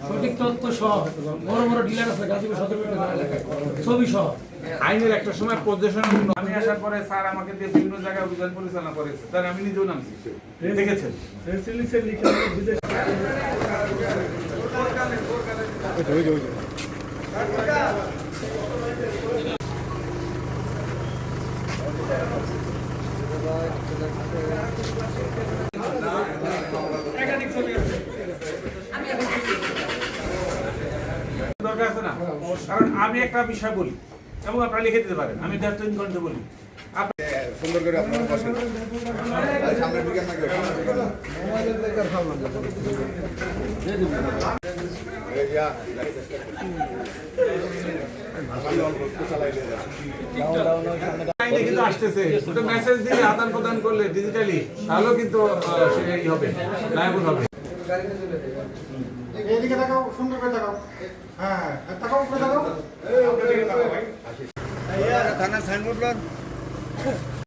সঠিক তথ্য সহ বড় বড় ডিলার আছে গাজীপুর সদর এলাকায় ছবি সহ আইনের একটা সময় পজিশন আমি আসার পরে স্যার আমাকে দিয়ে বিভিন্ন জায়গায় অভিযান পরিচালনা করেছে, তার আমি নিজেও নামছি, দেখেছেন। দরকার আছে না, কারণ আমি একটা বিষয় বলি এবং আপনারা লিখে দিতে পারেন, আমি 3 ঘন্টা বলি সুন্দর করে আপনারা বসেন সামনে দিকে না কেউ কিন্তু আসতেছে ওটা মেসেজ দিয়ে আদান প্রদান করলে ডিজিটালি তাহলেও কিন্তু সেটাই হবে, লায়াবল হবে। এদিকে তাকাও, সুন্দর করে তাকাও। হ্যাঁ, তাকাও করে তাকাও। থানার সাইনবোর্ড